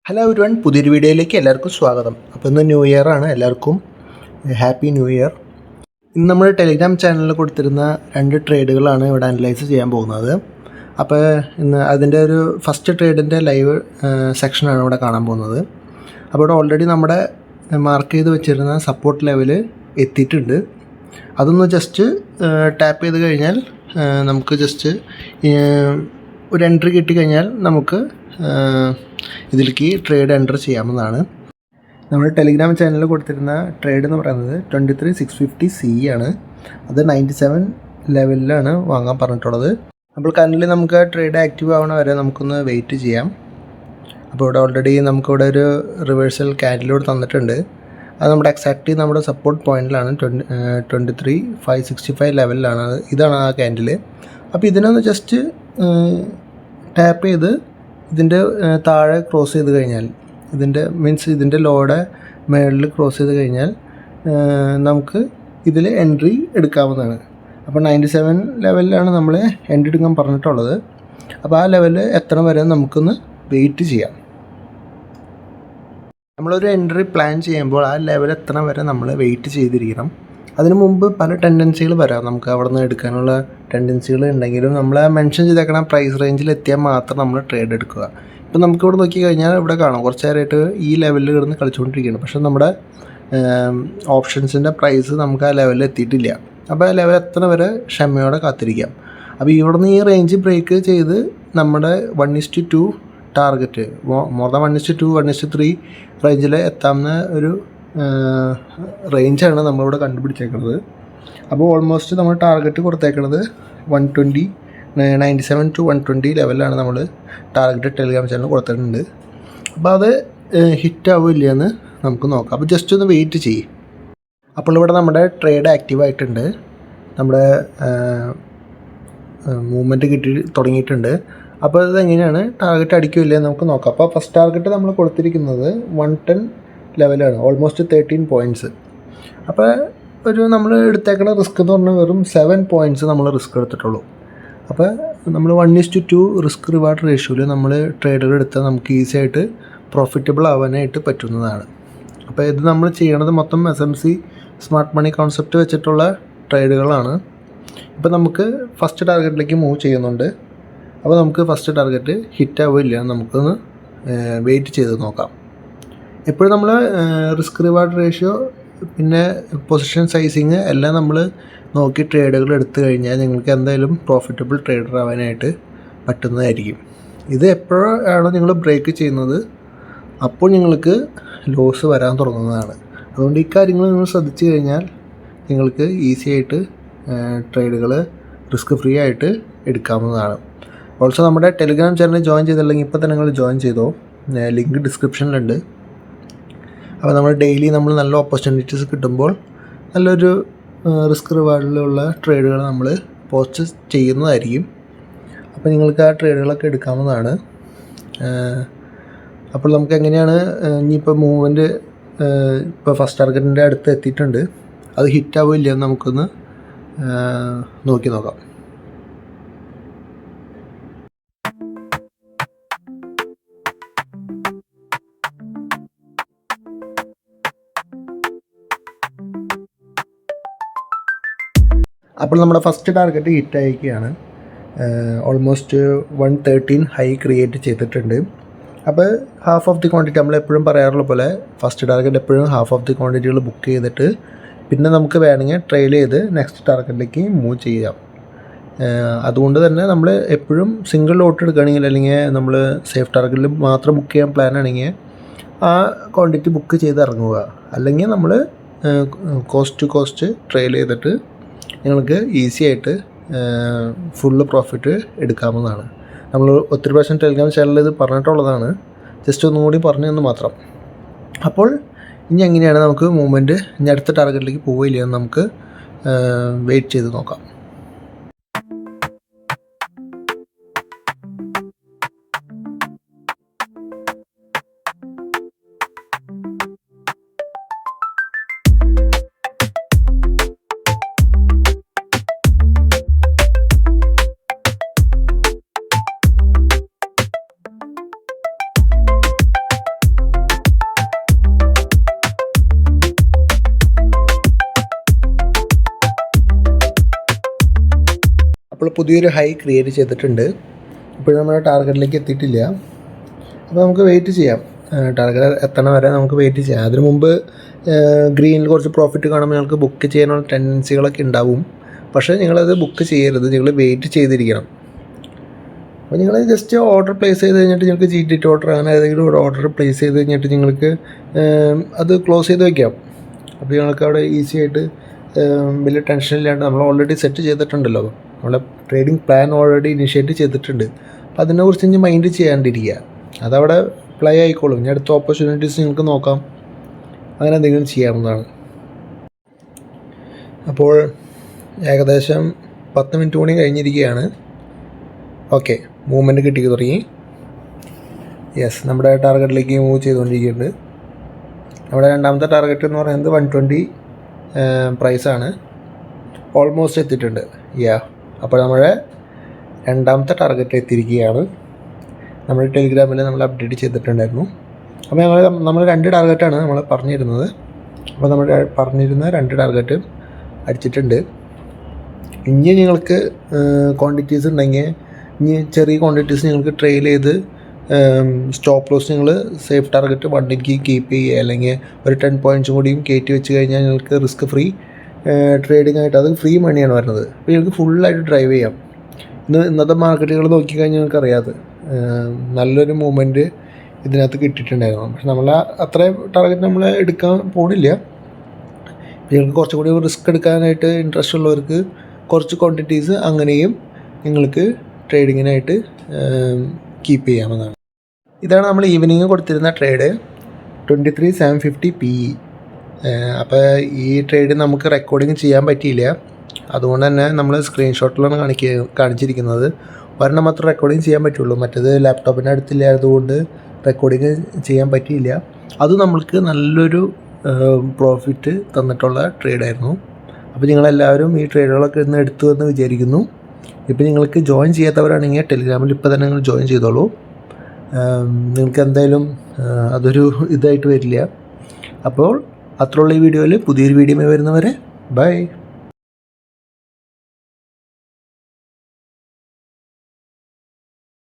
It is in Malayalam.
ഹലോ എവരിവൺ, പുതിയൊരു വീഡിയോയിലേക്ക് എല്ലാവർക്കും സ്വാഗതം. അപ്പോൾ ഇന്ന് ന്യൂ ഇയർ ആണ്. എല്ലാവർക്കും ഹാപ്പി ന്യൂ ഇയർ. ഇന്ന് നമ്മൾ ടെലിഗ്രാം ചാനലിൽ കൊടുത്തിരുന്ന 2 ട്രേഡുകളാണ് ഇവിടെ അനലൈസ് ചെയ്യാൻ പോകുന്നത്. അപ്പോൾ ഇന്ന് അതിൻ്റെ ഒരു ഫസ്റ്റ് ട്രേഡിൻ്റെ ലൈവ് സെക്ഷനാണ് ഇവിടെ കാണാൻ പോകുന്നത്. അപ്പോൾ ഇവിടെ ഓൾറെഡി നമ്മുടെ മാർക്ക് ചെയ്ത് വെച്ചിരുന്ന സപ്പോർട്ട് ലെവൽ എത്തിയിട്ടുണ്ട്. അതൊന്ന് ജസ്റ്റ് ടാപ്പ് ചെയ്ത് കഴിഞ്ഞാൽ നമുക്ക് ജസ്റ്റ് ഒരു എൻട്രി കിട്ടിക്കഴിഞ്ഞാൽ നമുക്ക് ഇതിലേക്ക് ട്രേഡ് എൻ്റർ ചെയ്യാവുന്നതാണ്. നമ്മൾ ടെലിഗ്രാം ചാനലിൽ കൊടുത്തിരുന്ന ട്രേഡ് എന്ന് പറയുന്നത് 23650C ആണ്. അത് 97 ലെവലിലാണ് വാങ്ങാൻ പറഞ്ഞിട്ടുള്ളത്. അപ്പോൾ കറൻ്റ് നമുക്ക് ട്രേഡ് ആക്റ്റീവ് ആവണ വരെ നമുക്കൊന്ന് വെയിറ്റ് ചെയ്യാം. അപ്പോൾ ഇവിടെ ഓൾറെഡി നമുക്കിവിടെ ഒരു റിവേഴ്സൽ ക്യാൻഡിലൂടെ തന്നിട്ടുണ്ട്. അത് നമ്മുടെ എക്സാക്ട്ലി നമ്മുടെ സപ്പോർട്ട് പോയിൻറ്റിലാണ് 23565 ലെവലിലാണ്. ഇതാണ് ആ ക്യാൻഡിൽ. അപ്പോൾ ഇതിനൊന്ന് ജസ്റ്റ് ടാപ്പ് ചെയ്ത് ഇതിൻ്റെ താഴെ ക്രോസ് ചെയ്ത് കഴിഞ്ഞാൽ, ഇതിൻ്റെ ലോയുടെ മേളിൽ ക്രോസ് ചെയ്ത് കഴിഞ്ഞാൽ നമുക്ക് ഇതിൽ എൻട്രി എടുക്കാവുന്നതാണ്. അപ്പോൾ 97 ലെവലിലാണ് നമ്മൾ എൻട്രി എടുക്കാൻ പറഞ്ഞിട്ടുള്ളത്. അപ്പോൾ ആ ലെവൽ എത്ര വരെ നമുക്കൊന്ന് വെയിറ്റ് ചെയ്യാം. നമ്മളൊരു എൻട്രി പ്ലാൻ ചെയ്യുമ്പോൾ ആ ലെവൽ എത്ര വരെ നമ്മൾ വെയിറ്റ് ചെയ്തിരിക്കണം. അതിന് മുമ്പ് പല ടെൻഡൻസികൾ വരാം. നമുക്ക് അവിടെ നിന്ന് എടുക്കാനുള്ള ടെൻഡൻസികൾ ഉണ്ടെങ്കിലും നമ്മൾ മെൻഷൻ ചെയ്തേക്കണ പ്രൈസ് റേഞ്ചിൽ എത്തിയാൽ മാത്രം നമ്മൾ ട്രേഡ് എടുക്കുക. ഇപ്പോൾ നമുക്കിവിടെ നോക്കി കഴിഞ്ഞാൽ ഇവിടെ കാണാം കുറച്ച് നേരമായിട്ട് ഈ ലെവലിൽ കിടന്ന് കളിച്ചുകൊണ്ടിരിക്കുകയാണ്. പക്ഷേ നമ്മുടെ ഓപ്ഷൻസിൻ്റെ പ്രൈസ് നമുക്ക് ആ ലെവലിൽ എത്തിയിട്ടില്ല. അപ്പോൾ ആ ലെവൽ എത്ര വരെ ക്ഷമയോടെ കാത്തിരിക്കാം. അപ്പോൾ ഇവിടെ നിന്ന് ഈ റേഞ്ച് ബ്രേക്ക് ചെയ്ത് നമ്മുടെ 1:2 ടാർഗറ്റ്, മോർ ദാൻ 1:2 1:3 റേഞ്ചിൽ എത്താവുന്ന ഒരു റേഞ്ചാണ് നമ്മളിവിടെ കണ്ടുപിടിച്ചേക്കുന്നത്. അപ്പോൾ ഓൾമോസ്റ്റ് നമ്മൾ ടാർഗറ്റ് കൊടുത്തേക്കുന്നത് 97 to 120 ലെവലിലാണ് നമ്മൾ ടാർഗറ്റ് ടെലിഗ്രാം ചാനൽ കൊടുത്തിട്ടുണ്ട്. അപ്പോൾ അത് ഹിറ്റ് ആവില്ല എന്ന് നമുക്ക് നോക്കാം. അപ്പോൾ ജസ്റ്റ് ഒന്ന് വെയിറ്റ് ചെയ്യും. അപ്പോൾ ഇവിടെ നമ്മുടെ ട്രേഡ് ആക്റ്റീവ് ആയിട്ടുണ്ട്. നമ്മുടെ മൂവ്മെൻറ്റ് കിട്ടി തുടങ്ങിയിട്ടുണ്ട്. അപ്പോൾ ഇതെങ്ങനെയാണ് ടാർഗറ്റ് അടിക്കില്ല എന്ന് നമുക്ക് നോക്കാം. അപ്പോൾ ഫസ്റ്റ് ടാർഗറ്റ് നമ്മൾ കൊടുത്തിരിക്കുന്നത് 110 ലെവലാണ്, ഓൾമോസ്റ്റ് 13 പോയിൻറ്റ്സ്. അപ്പോൾ ഒരു നമ്മൾ എടുത്തേക്കുന്ന റിസ്ക് എന്ന് പറഞ്ഞാൽ വെറും 7 പോയിൻറ്റ്സ് നമ്മൾ റിസ്ക് എടുത്തിട്ടുള്ളൂ. അപ്പോൾ നമ്മൾ 1:2 റിസ്ക് റിവാർഡ് റേഷ്യോയിൽ നമ്മൾ ട്രേഡുകൾ എടുത്താൽ നമുക്ക് ഈസി ആയിട്ട് പ്രോഫിറ്റബിൾ ആവാനായിട്ട് പറ്റുന്നതാണ്. അപ്പോൾ ഇത് നമ്മൾ ചെയ്യണത് മൊത്തം SMC സ്മാർട്ട് മണി കോൺസെപ്റ്റ് വെച്ചിട്ടുള്ള ട്രേഡുകളാണ്. ഇപ്പോൾ നമുക്ക് ഫസ്റ്റ് ടാർഗറ്റിലേക്ക് മൂവ് ചെയ്യുന്നുണ്ട്. അപ്പോൾ നമുക്ക് ഫസ്റ്റ് ടാർഗറ്റ് ഹിറ്റ് ആവില്ല, നമുക്കൊന്ന് വെയിറ്റ് ചെയ്ത് നോക്കാം. എപ്പോഴും നമ്മൾ റിസ്ക് റിവാർഡ് റേഷ്യോ പിന്നെ പൊസിഷൻ സൈസിങ് എല്ലാം നമ്മൾ നോക്കി ട്രേഡുകൾ എടുത്തു കഴിഞ്ഞാൽ നിങ്ങൾക്ക് എന്തായാലും പ്രോഫിറ്റബിൾ ട്രേഡർ ആവാനായിട്ട് പറ്റുന്നതായിരിക്കും. ഇത് എപ്പോഴാണോ നിങ്ങൾ ബ്രേക്ക് ചെയ്യുന്നത് അപ്പോൾ നിങ്ങൾക്ക് ലോസ് വരാൻ തുടങ്ങുന്നതാണ്. അതുകൊണ്ട് ഈ കാര്യങ്ങൾ നിങ്ങൾ ശ്രദ്ധിച്ചു കഴിഞ്ഞാൽ നിങ്ങൾക്ക് ഈസി ആയിട്ട് ട്രേഡുകൾ റിസ്ക് ഫ്രീ ആയിട്ട് എടുക്കാവുന്നതാണ്. ഓൾസോ നമ്മുടെ ടെലിഗ്രാം ചാനൽ ജോയിൻ ചെയ്തില്ലെങ്കിൽ ഇപ്പോൾ തന്നെ നിങ്ങൾ ജോയിൻ ചെയ്തോ, ലിങ്ക് ഡിസ്ക്രിപ്ഷനിലുണ്ട്. അപ്പോൾ നമ്മൾ ഡെയിലി നമ്മൾ നല്ല ഓപ്പർച്യൂണിറ്റീസ് കിട്ടുമ്പോൾ നല്ലൊരു റിസ്ക് റിവാർഡിലുള്ള ട്രേഡുകൾ നമ്മൾ പോസ്റ്റ് ചെയ്യുന്നതായിരിക്കും. അപ്പോൾ നിങ്ങൾക്ക് ആ ട്രേഡുകളൊക്കെ എടുക്കാവുന്നതാണ്. അപ്പോൾ നമുക്ക് എങ്ങനെയാണ് ഇനിയിപ്പോൾ മൂവ്മെൻറ്റ് ഇപ്പോൾ ഫസ്റ്റ് ടാർഗറ്റിൻ്റെ അടുത്ത് എത്തിയിട്ടുണ്ട്, അത് ഹിറ്റ് ആവില്ല എന്ന് നമുക്കൊന്ന് നോക്കി നോക്കാം. അപ്പോൾ നമ്മുടെ ഫസ്റ്റ് ടാർഗറ്റ് ഹിറ്റ് ആയിരിക്കുകയാണ്. ഓൾമോസ്റ്റ് 113 ഹൈ ക്രിയേറ്റ് ചെയ്തിട്ടുണ്ട്. അപ്പോൾ ഹാഫ് ഓഫ് ദി ക്വാണ്ടിറ്റി നമ്മൾ എപ്പോഴും പറയാറുള്ള പോലെ ഫസ്റ്റ് ടാർഗറ്റ് എപ്പോഴും ഹാഫ് ഓഫ് ദി ക്വാണ്ടിറ്റികൾ ബുക്ക് ചെയ്തിട്ട് പിന്നെ നമുക്ക് വേണമെങ്കിൽ ട്രെയിൽ ചെയ്ത് നെക്സ്റ്റ് ടാർഗറ്റിലേക്ക് മൂവ് ചെയ്യാം. അതുകൊണ്ട് തന്നെ നമ്മൾ എപ്പോഴും സിംഗിൾ ലോട്ട് എടുക്കുകയാണെങ്കിൽ അല്ലെങ്കിൽ നമ്മൾ സേഫ് ടാർഗറ്റിൽ മാത്രം ബുക്ക് ചെയ്യാൻ പ്ലാൻ ആണെങ്കിൽ ആ ക്വാണ്ടിറ്റി ബുക്ക് ചെയ്ത് ഇറങ്ങുക. അല്ലെങ്കിൽ നമ്മൾ കോസ്റ്റ് ടു കോസ്റ്റ് ട്രെയിൽ ചെയ്തിട്ട് നിങ്ങൾക്ക് ഈസി ആയിട്ട് ഫുള്ള് പ്രോഫിറ്റ് എടുക്കാവുന്നതാണ്. നമ്മൾ ഒത്തിരി പ്രാവശ്യം ടെലിഗ്രാം ചാനലിൽ ഇത് പറഞ്ഞിട്ടുള്ളതാണ്, ജസ്റ്റ് ഒന്നുകൂടി പറഞ്ഞു എന്ന് മാത്രം. അപ്പോൾ ഇനി എങ്ങനെയാണ് നമുക്ക് മൂവ്മെൻറ്റ് ഇനി അടുത്ത ടാർഗറ്റിലേക്ക് പോവില്ല എന്ന് നമുക്ക് വെയിറ്റ് ചെയ്ത് നോക്കാം. പുതിയൊരു ഹൈ ക്രിയേറ്റ് ചെയ്തിട്ടുണ്ട്. ഇപ്പോഴും നമ്മുടെ ടാർഗറ്റിലേക്ക് എത്തിയിട്ടില്ല. അപ്പോൾ നമുക്ക് വെയിറ്റ് ചെയ്യാം. ടാർഗറ്റ് എത്തണ വരെ നമുക്ക് വെയിറ്റ് ചെയ്യാം. അതിനു മുമ്പ് ഗ്രീനിൽ കുറച്ച് പ്രോഫിറ്റ് കാണുമ്പോൾ നിങ്ങൾക്ക് ബുക്ക് ചെയ്യാനുള്ള ടെൻഡൻസികളൊക്കെ ഉണ്ടാവും. പക്ഷേ നിങ്ങളത് ബുക്ക് ചെയ്യരുത്, നിങ്ങൾ വെയിറ്റ് ചെയ്തിരിക്കണം. അപ്പോൾ നിങ്ങൾ ജസ്റ്റ് ഓർഡർ പ്ലേസ് ചെയ്ത് കഴിഞ്ഞിട്ട് നിങ്ങൾക്ക് GTT ഓർഡർ അങ്ങനെ ഏതെങ്കിലും ഒരു ഓർഡർ പ്ലേസ് ചെയ്ത് കഴിഞ്ഞിട്ട് നിങ്ങൾക്ക് അത് ക്ലോസ് ചെയ്ത് വയ്ക്കാം. അപ്പോൾ നിങ്ങൾക്ക് അവിടെ ഈസി ആയിട്ട് വലിയ ടെൻഷൻ ഇല്ലാണ്ട് നമ്മൾ ഓൾറെഡി സെറ്റ് ചെയ്തിട്ടുണ്ടല്ലോ, നമ്മളെ ട്രേഡിംഗ് പ്ലാൻ ഓൾറെഡി ഇനിഷ്യേറ്റ് ചെയ്തിട്ടുണ്ട്. അപ്പോൾ അതിനെക്കുറിച്ച് ഇനി മൈൻഡ് ചെയ്യാണ്ടിരിക്കുക, അതവിടെ പ്ലേ ആയിക്കോളും. ഇനി അടുത്ത ഓപ്പർച്യൂണിറ്റീസ് നിങ്ങൾക്ക് നോക്കാം, അങ്ങനെ എന്തെങ്കിലും ചെയ്യാവുന്നതാണ്. അപ്പോൾ ഏകദേശം 10 മിനിറ്റ് കൂടി കഴിഞ്ഞിരിക്കുകയാണ്. ഓക്കെ, മൂവ്മെൻറ്റ് കിട്ടി തുടങ്ങി. യെസ്, നമ്മുടെ ടാർഗറ്റിലേക്ക് മൂവ് ചെയ്തുകൊണ്ടിരിക്കുന്നുണ്ട്. നമ്മുടെ രണ്ടാമത്തെ ടാർഗറ്റ് എന്ന് പറയുന്നത് 120 പ്രൈസാണ്. ഓൾമോസ്റ്റ് എത്തിയിട്ടുണ്ട്. അപ്പോൾ നമ്മുടെ രണ്ടാമത്തെ ടാർഗറ്റ് എത്തിയിരിക്കുകയാണ്. നമ്മുടെ ടെലിഗ്രാമിൽ നമ്മൾ അപ്ഡേറ്റ് ചെയ്തിട്ടുണ്ടായിരുന്നു. അപ്പോൾ നമ്മൾ 2 ടാർഗറ്റാണ് നമ്മൾ പറഞ്ഞിരുന്നത്. അപ്പോൾ നമ്മൾ പറഞ്ഞിരുന്ന 2 ടാർഗറ്റ് അടിച്ചിട്ടുണ്ട്. ഇനി നിങ്ങൾക്ക് ക്വാണ്ടിറ്റീസ് ഉണ്ടെങ്കിൽ ഇനി ചെറിയ ക്വാണ്ടിറ്റീസ് നിങ്ങൾക്ക് ട്രെയിൽ ചെയ്ത് സ്റ്റോപ്പ് ലോസ് നിങ്ങൾ സേഫ് ടാർഗറ്റ് 1 കീപ്പ് ചെയ്യുക, അല്ലെങ്കിൽ ഒരു 10 പോയിൻറ്റ്സും കൂടിയും കയറ്റി വെച്ച് കഴിഞ്ഞാൽ നിങ്ങൾക്ക് റിസ്ക് ഫ്രീ ട്രേഡിംഗ് ആയിട്ട് അത് ഫ്രീ മണിയാണ് വരുന്നത്. അപ്പോൾ നിങ്ങൾക്ക് ഫുള്ളായിട്ട് ഡ്രൈവ് ചെയ്യാം. ഇന്നത്തെ മാർക്കറ്റുകൾ നോക്കിക്കഴിഞ്ഞാൽ നിങ്ങൾക്ക് അറിയാതെ നല്ലൊരു മൂവ്മെൻറ്റ് ഇതിനകത്ത് കിട്ടിയിട്ടുണ്ടായിരുന്നു. പക്ഷെ നമ്മൾ അത്രയും ടാർഗറ്റ് നമ്മൾ എടുക്കാൻ പോണില്ല. നിങ്ങൾക്ക് കുറച്ചും കൂടി റിസ്ക് എടുക്കാനായിട്ട് ഇൻട്രസ്റ്റ് ഉള്ളവർക്ക് കുറച്ച് ക്വാണ്ടിറ്റീസ് അങ്ങനെയും നിങ്ങൾക്ക് ട്രേഡിങ്ങിനായിട്ട് കീപ്പ് ചെയ്യാവുന്നതാണ്. ഇതാണ് നമ്മൾ ഈവനിങ് കൊടുത്തിരുന്ന ട്രേഡ് 23,750 PE. അപ്പോൾ ഈ ട്രേഡ് നമുക്ക് റെക്കോർഡിങ് ചെയ്യാൻ പറ്റിയില്ല, അതുകൊണ്ട് തന്നെ നമ്മൾ സ്ക്രീൻഷോട്ടിലാണ് കാണിച്ചിരിക്കുന്നത്. ഒരെണ്ണം മാത്രം റെക്കോർഡിങ് ചെയ്യാൻ പറ്റുള്ളൂ, മറ്റേത് ലാപ്ടോപ്പിൻ്റെ അടുത്തില്ലാത്തതുകൊണ്ട് റെക്കോർഡിങ് ചെയ്യാൻ പറ്റിയില്ല. അത് നമ്മൾക്ക് നല്ലൊരു പ്രോഫിറ്റ് തന്നിട്ടുള്ള ട്രേഡായിരുന്നു. അപ്പോൾ നിങ്ങളെല്ലാവരും ഈ ട്രേഡുകളൊക്കെ ഇന്ന് എടുത്തു എന്ന് വിചാരിക്കുന്നു. ഇപ്പോൾ നിങ്ങൾക്ക് ജോയിൻ ചെയ്യാത്തവരാണെങ്കിൽ ടെലിഗ്രാമിൽ ഇപ്പോൾ തന്നെ നിങ്ങൾ ജോയിൻ ചെയ്തോളൂ. നിങ്ങൾക്ക് എന്തായാലും അതൊരു ഇതായിട്ട് വരില്ല. അപ്പോൾ അത്രയുള്ള ഈ വീഡിയോയിൽ പുതിയൊരു വീഡിയോ വരുന്നവരെ ബൈ.